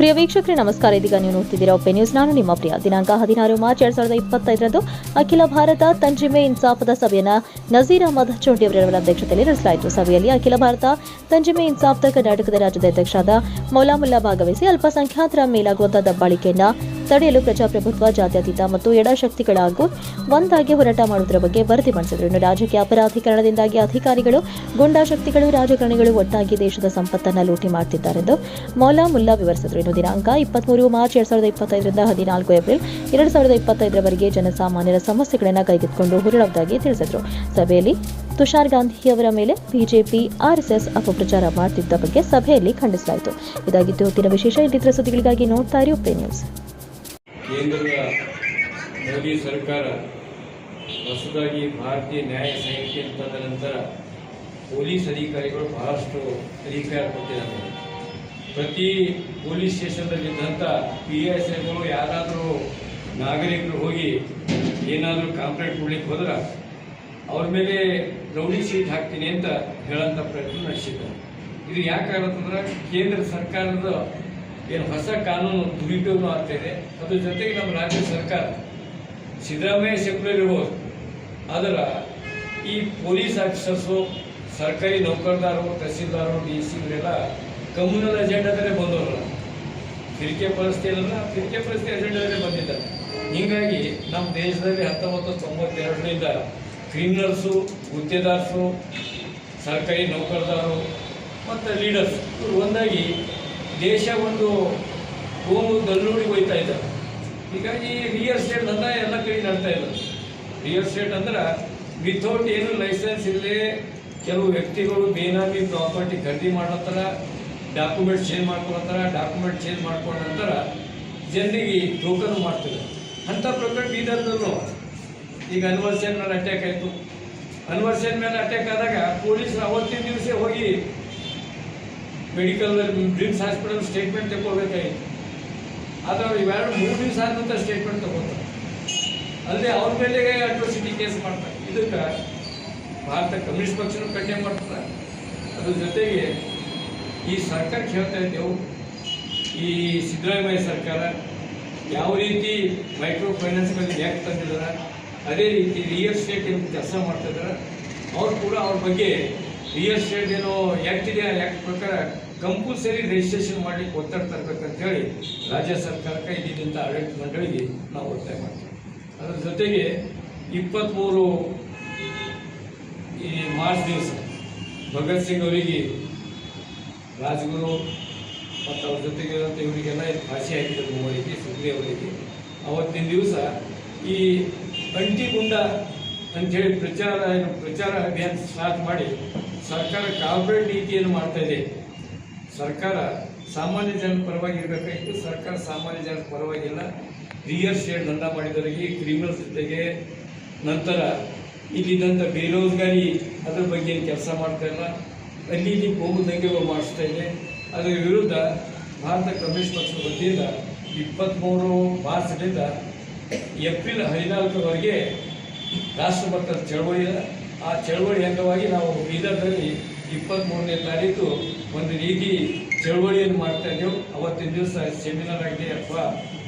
ಪ್ರಿಯ ವೀಕ್ಷಕರೇ ನಮಸ್ಕಾರ. ಇದೀಗ ನೀವು ನೋಡ್ತಿದ್ದೀರಾ ಒಪೆ ನ್ಯೂಸ್. ನಾನು ನಿಮ್ಮ ಪ್ರಿಯ. ದಿನಾಂಕ 16 ಮಾರ್ಚ್ 2025ರಂದು ಅಖಿಲ ಭಾರತ ತಂಜಿಮೆ ಇನ್ಸಾಫದ ಸಭೆಯನ್ನು ನಜೀರ್ ಅಹಮದ್ ಚೋಟಿ ಅವರ ಅಧ್ಯಕ್ಷತೆಯಲ್ಲಿ ನಡೆಸಲಾಯಿತು. ಸಭೆಯಲ್ಲಿ ಅಖಿಲ ಭಾರತ ತಂಜಿಮೆ ಇನ್ಸಾಫದ ಕರ್ನಾಟಕದ ರಾಜ್ಯದ ಅಧ್ಯಕ್ಷರಾದ ಮೌಲಾ ಮುಲ್ಲಾ ಭಾಗವಹಿಸಿ ಅಲ್ಪಸಂಖ್ಯಾತರ ಮೇಲಾಗುವಂತಹ ದಬ್ಬಾಳಿಕೆಯನ್ನು ತಡೆಯಲು ಪ್ರಜಾಪ್ರಭುತ್ವ, ಜಾತ್ಯತೀತ ಮತ್ತು ಎಡಶಕ್ತಿಗಳಾಗೂ ಒಂದಾಗಿ ಹೋರಾಟ ಮಾಡುವುದರ ಬಗ್ಗೆ ವರದಿ ಮಂಡಿಸಿದರು. ಇನ್ನು ರಾಜಕೀಯ ಅಪರಾಧೀಕರಣದಿಂದಾಗಿ ಅಧಿಕಾರಿಗಳು, ಗೂಂಡಾಶಕ್ತಿಗಳು, ರಾಜಕಾರಣಿಗಳು ಒಟ್ಟಾಗಿ ದೇಶದ ಸಂಪತ್ತನ್ನು ಲೂಟಿ ಮಾಡುತ್ತಿದ್ದಾರೆಂದು ಮೌಲಾ ಮುಲ್ಲಾ ವಿವರಿಸಿದರು. ಇನ್ನು ದಿನಾಂಕ 23 ಮಾರ್ಚ್ 2025ರಿಂದ 14 ಏಪ್ರಿಲ್ 2025ರವರೆಗೆ ಜನಸಾಮಾನ್ಯರ ಸಮಸ್ಯೆಗಳನ್ನು ಕೈಗೆತ್ತಿಕೊಂಡು ಹೋರಾಡುವುದಾಗಿ ತಿಳಿಸಿದರು. ಸಭೆಯಲ್ಲಿ ತುಷಾರ್ ಗಾಂಧಿ ಅವರ ಮೇಲೆ ಬಿಜೆಪಿ, ಆರ್ಎಸ್ಎಸ್ ಅಪಪ್ರಚಾರ ಮಾಡುತ್ತಿದ್ದ ಬಗ್ಗೆ ಸಭೆಯಲ್ಲಿ ಖಂಡಿಸಲಾಯಿತು. ಇದಾಗಿತ್ತು ಇವತ್ತಿನ ವಿಶೇಷ. ಇತರ ಸುದ್ದಿಗಳಿಗಾಗಿ ನೋಡ್ತಾ ಇರಿ ಒಪೆ ನ್ಯೂಸ್. ಕೇಂದ್ರದ ಮೋದಿ ಸರ್ಕಾರ ಹೊಸದಾಗಿ ಭಾರತೀಯ ನ್ಯಾಯ ಸಂಹಿತೆ ತಂದ ನಂತರ ಪೊಲೀಸ್ ಅಧಿಕಾರಿಗಳು ಬಹಳಷ್ಟು ಅಧಿಕಾರ ಕೊಟ್ಟಿದ್ದಾರೆ. ಪ್ರತಿ ಪೊಲೀಸ್ ಸ್ಟೇಷನ್ದಲ್ಲಿದ್ದಂಥ PSIಗಳು ಯಾರಾದರೂ ನಾಗರಿಕರು ಹೋಗಿ ಏನಾದರೂ ಕಂಪ್ಲೇಂಟ್ ಕೊಡ್ಲಿಕ್ಕೆ ಹೋದ್ರೆ ಅವ್ರ ಮೇಲೆ ರೌಡಿ ಶೀಟ್ ಹಾಕ್ತೀನಿ ಅಂತ ಹೇಳೋಂಥ ಪ್ರಯತ್ನ ನಡೆಸಿದ್ದಾರೆ. ಇದು ಯಾಕಾಗತ್ತಂದ್ರೆ ಕೇಂದ್ರ ಸರ್ಕಾರದ ಏನು ಹೊಸ ಕಾನೂನು ದುರುಪಯೋಗ ಆಗ್ತಾ ಇದೆ. ಅದ್ರ ಜೊತೆಗೆ ನಮ್ಮ ರಾಜ್ಯ ಸರ್ಕಾರ ಸಿದ್ದರಾಮಯ್ಯ ಸೆಕ್ಯುಲರ್ ಇರ್ಬೋದು, ಆದರೆ ಈ ಪೊಲೀಸ್ ಆಫೀಸರ್ಸು, ಸರ್ಕಾರಿ ನೌಕರದಾರರು, ತಹಸೀಲ್ದಾರರು, DC ಇವರೆಲ್ಲ ಕಮ್ಯುನಲ್ ಅಜೆಂಡಾದಲ್ಲೇ ಬಂದವರಲ್ಲ. ಫಿರಿಕೆ ಪರಿಸ್ಥಿತಿ ಅಜೆಂಡಾದಲ್ಲೇ ಬಂದಿದ್ದಾರೆ. ಹೀಗಾಗಿ ನಮ್ಮ ದೇಶದಲ್ಲಿ 1992ರಿಂದ ಕ್ರಿಮಿನಲ್ಸು, ಗುತ್ತೇದಾರರು, ಸರ್ಕಾರಿ ನೌಕರದಾರರು ಮತ್ತು ಲೀಡರ್ಸ್ ಇವರು ಒಂದಾಗಿ ದೇಶ ಒಂದು ಕೋಮು ದಲ್ಲೂರಿಗೆ ಹೋಗ್ತಾ ಇದ್ದಾರೆ. ಹೀಗಾಗಿ ರಿಯಲ್ ಎಸ್ಟೇಟ್ ದಂಧ ಎಲ್ಲ ಕಡೆ ನಡ್ತಾ ಇದ್ದಾರೆ. ರಿಯಲ್ ಎಸ್ಟೇಟ್ ಅಂದ್ರೆ ವಿಥೌಟ್ ಏನು ಲೈಸೆನ್ಸ್ ಇಲ್ಲದೆ ಕೆಲವು ವ್ಯಕ್ತಿಗಳು ಬೇನಾಮಿ ಪ್ರಾಪರ್ಟಿ ಖರೀದಿ ಮಾಡತ್ತಾರ, ಡಾಕ್ಯುಮೆಂಟ್ ಚೇಂಜ್ ಮಾಡ್ಕೊಳತ್ತಾರ. ಡಾಕ್ಯುಮೆಂಟ್ ಚೇಂಜ್ ಮಾಡ್ಕೊಂಡ ನಂತರ ಜನರಿಗೆ ಟೋಕನ್ ಮಾಡ್ತಿದ್ದಾರೆ. ಅಂಥ ಪ್ರಕರಣ ಬೀದರ್ದಲ್ಲೂ ಈಗ ಅನ್ವರ್ ಸೇನ್ ಮೇಲೆ ಅಟ್ಯಾಕ್ ಆಯಿತು. ಅನ್ವರ್ ಸೇನ್ ಮೇಲೆ ಅಟ್ಯಾಕ್ ಆದಾಗ ಪೊಲೀಸರು ಅವತ್ತಿನ ದಿವಸ ಹೋಗಿ ಮೆಡಿಕಲ್ ಡ್ರೀಮ್ಸ್ ಹಾಸ್ಪಿಟಲ್ ಸ್ಟೇಟ್ಮೆಂಟ್ ತಗೊಳ್ಬೇಕಾಗಿತ್ತು. ಆದರೆ ಅವ್ರು ಇವೆರಡು 3 ದಿವಸ ಆದ ನಂತರ ಸ್ಟೇಟ್ಮೆಂಟ್ ತಗೋತಾರೆ. ಅಲ್ಲದೆ ಅವ್ರ ಮೇಲೆ ಅಟ್ರೋಸಿಟಿ ಕೇಸ್ ಮಾಡ್ತಾರೆ. ಇದಕ್ಕೆ ಭಾರತ ಕಮ್ಯುನಿಸ್ಟ್ ಪಕ್ಷನೂ ಕಂಡೆಮ್ ಮಾಡ್ತಾರೆ. ಅದ್ರ ಜೊತೆಗೆ ಈ ಸರ್ಕಾರಕ್ಕೆ ಹೇಳ್ತಾ ಇದ್ದೆವು, ಈ ಸಿದ್ದರಾಮಯ್ಯ ಸರ್ಕಾರ ಯಾವ ರೀತಿ ಮೈಕ್ರೋ ಫೈನಾನ್ಸ್ ಮೇಲೆ ಆ್ಯಕ್ಟ್ ತಂದಿದ್ದಾರೆ, ಅದೇ ರೀತಿ ರಿಯಲ್ ಎಸ್ಟೇಟ್ ಏನು ಕೆಲಸ ಮಾಡ್ತಿದ್ದಾರೆ. ಅವ್ರು ಕೂಡ ಅವ್ರ ಬಗ್ಗೆ ರಿಯಲ್ ಎಸ್ಟೇಟ್ ಏನೋ ಆ್ಯಕ್ಟ್ ಇದೆ, ಆ ಆ್ಯಕ್ಟ್ ಪ್ರಕಾರ ಕಂಪಲ್ಸರಿ ರಿಜಿಸ್ಟ್ರೇಷನ್ ಮಾಡಲಿಕ್ಕೆ ಒತ್ತಡ ತರಬೇಕಂತ ಹೇಳಿ ರಾಜ್ಯ ಸರ್ಕಾರಕ್ಕೆ ಇಲ್ಲಿದ್ದಂಥ ಆಡಳಿತ ಮಂಡಳಿಗೆ ನಾವು ಒತ್ತಾಯ ಮಾಡ್ತೀವಿ. ಅದರ ಜೊತೆಗೆ 23 ಈ ಮಾರ್ಚ್ ದಿವಸ ಭಗತ್ ಸಿಂಗ್ ಅವರಿಗೆ, ರಾಜ್ಗುರು ಮತ್ತು ಅವ್ರ ಜೊತೆಗೆ ಇವರಿಗೆಲ್ಲ ಫಾಶಿ ಹಾಕಿದ್ರು, ಮೂವರಿಗೆ, ಸುಗ್ರಿ ಅವರಿಗೆ. ಅವತ್ತಿನ ದಿವಸ ಈ ಅಂಟಿಗುಂಡ ಅಂಥೇಳಿ ಪ್ರಚಾರ ಅಭಿಯಾನ ಸ್ಟಾರ್ಟ್ ಮಾಡಿ ಸರ್ಕಾರ ಕಾರ್ಪೊರೇಟ್ ನೀತಿಯನ್ನು ಮಾಡ್ತಾ ಇದೆ. ಸರ್ಕಾರ ಸಾಮಾನ್ಯ ಜನರ ಪರವಾಗಿ ಇರಬೇಕಾಗಿತ್ತು. ಸರ್ಕಾರ ಸಾಮಾನ್ಯ ಜನರ ಪರವಾಗಿಲ್ಲ. ರಿಯಲ್ ಎಸ್ಟೇಟ್ ದಂಧ ಮಾಡಿದವರಿಗೆ, ಕ್ರಿಮಿನಲ್ಸ್ ಜೊತೆಗೆ, ನಂತರ ಇಲ್ಲಿದ್ದಂಥ ಬೇರೋಜ್ಗಾರಿ ಅದ್ರ ಬಗ್ಗೆ ಏನು ಕೆಲಸ ಮಾಡ್ತಾ ಇಲ್ಲ. ಅಲ್ಲಿ ಕೋಮು ದಂಗೆಗಳು ಮಾಡಿಸ್ತಾ ಇದೆ. ಅದರ ವಿರುದ್ಧ ಭಾರತ ಕಮ್ಯುನಿಸ್ಟ್ ಪಕ್ಷದ ವತಿಯಿಂದ 23 ಮಾರ್ಚ್ನಿಂದ ಏಪ್ರಿಲ್ 14ರವರೆಗೆ ರಾಷ್ಟ್ರಭಕ್ತರ ಚಳವಳಿ ಇದೆ. ಆ ಚಳವಳಿ ಅಂಗವಾಗಿ ನಾವು ಬೀದರ್ನಲ್ಲಿ 23ನೇ ತಾರೀಕು ಒಂದು ರೀತಿ ಚಳವಳಿಯನ್ನು ಮಾಡ್ತಾ ಇದ್ದೆವು. ಅವತ್ತಿನ ದಿವಸ ಸೆಮಿನಾರ್ ಆಗಲಿ ಅಥವಾ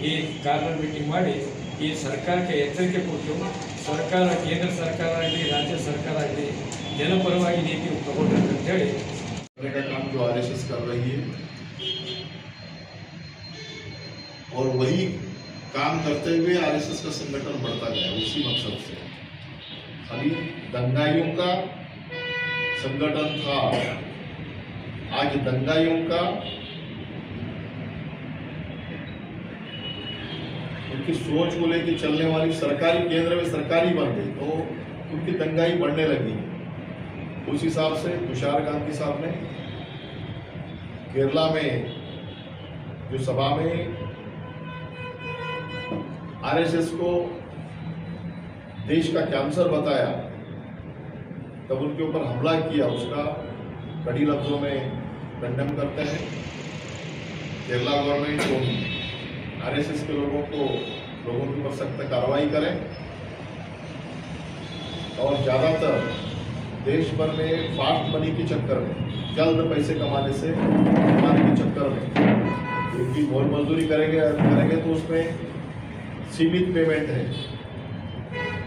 ಈ ಕಾರ್ನರ್ ಮೀಟಿಂಗ್ ಮಾಡಿ ಈ ಸರ್ಕಾರಕ್ಕೆ ಎಚ್ಚರಿಕೆ ಕೊಡ್ತೇವೆ. ಸರ್ಕಾರ, ಕೇಂದ್ರ ಸರ್ಕಾರ ಆಗಲಿ, ರಾಜ್ಯ ಸರ್ಕಾರ ಆಗಲಿ ಜನಪರವಾಗಿ ನೀತಿ ತಗೊಂಡಿರ್ತಂತ ಹೇಳಿ काम जो RSS कर रही है और वही काम करते हुए RSS का संगठन बढ़ता गया उसी मकसद से। अभी दंगाइयों का संगठन था, आज दंगाइयों का उनकी सोच को लेकर चलने वाली सरकारी केंद्र में सरकारी बन गई तो उनकी दंगाई बढ़ने लगी। उस हिसाब से तुषार गांधी साहब ने केरला में जो सभा में RSS को देश का कैंसर बताया, तब उनके ऊपर हमला किया, उसका कड़ी लफ्जों में कंडेम करते हैं। केरला गवर्नमेंट को RSS के लोगों के ऊपर सख्त कार्रवाई करें और ज़्यादातर देश भर में फास्ट मनी के चक्कर में, जल्द पैसे कमाने के चक्कर में क्योंकि मोल मजदूरी करेंगे तो उसमें सीमित पेमेंट है।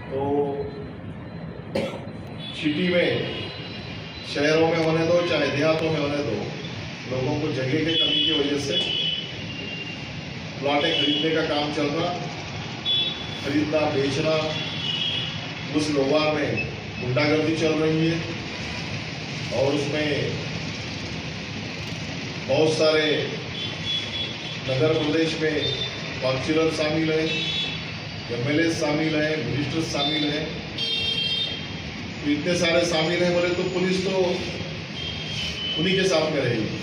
तो सिटी में, शहरों में होने दो चाहे देहातों में होने दो, लोगों को जगह की कमी की वजह से प्लॉटें खरीदने का काम चल रहा, खरीदना बेचना, उस लोबार में गुंडागर्दी चल रही है और उसमें बहुत सारे नगर प्रदेश में काउंसिलर शामिल हैं, एमएलए शामिल हैं, मिनिस्टर शामिल हैं। तो इतने सारे शामिल हैं बोले तो पुलिस तो उन्हीं के साथ में रहेगी।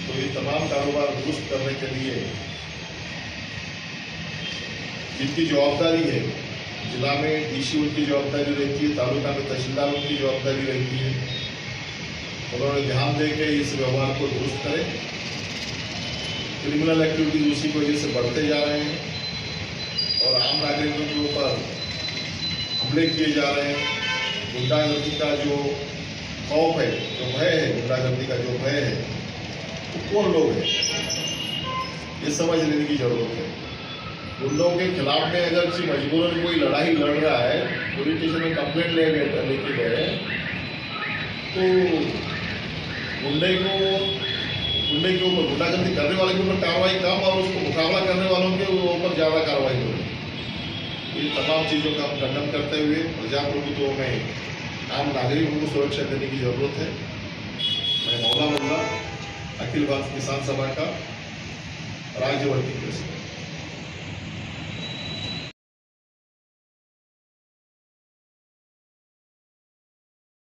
तो ये तमाम कारोबार दुरुस्त करने के लिए जिनकी जवाबदारी है, जिला में डीसी उनकी जवाबदारी रहती है, तालुका में तहसीलदार उनकी जवाबदारी रहती है। उन्होंने ध्यान दे के इस व्यवहार को दुरुस्त करें। क्रिमिनल एक्टिविटीज उसी की वजह से बढ़ते जा रहे हैं और आम नागरिकों के ऊपर हमले किए जा रहे हैं। गुंडागर्दी का जो खौफ है, जो भय है, गुंडागर्दी का जो भय है, वो कौन लोग हैं, ये समझ लेने की जरूरत है। गुंडों के खिलाफ में अगर किसी मजबूरन कोई लड़ाई लड़ रहा है, पुलिस स्टेशन में कंप्लेंट लेके गए, तो गुंडे के ऊपर, गुंडागर्दी करने वाले के ऊपर कार्रवाई कम और उसको मुकाबला करने वालों के ऊपर ज़्यादा कार्रवाई हो रही है। ये तमाम चीज़ों का हम खंडन करते हुए प्रजाप्रभुत्व में आम नागरिकों को सुरक्षा देने की जरूरत है। मैं मौला मुल्ला, अखिल भारत किसान सभा का राज्य वर्किंग प्रेसिडेंट।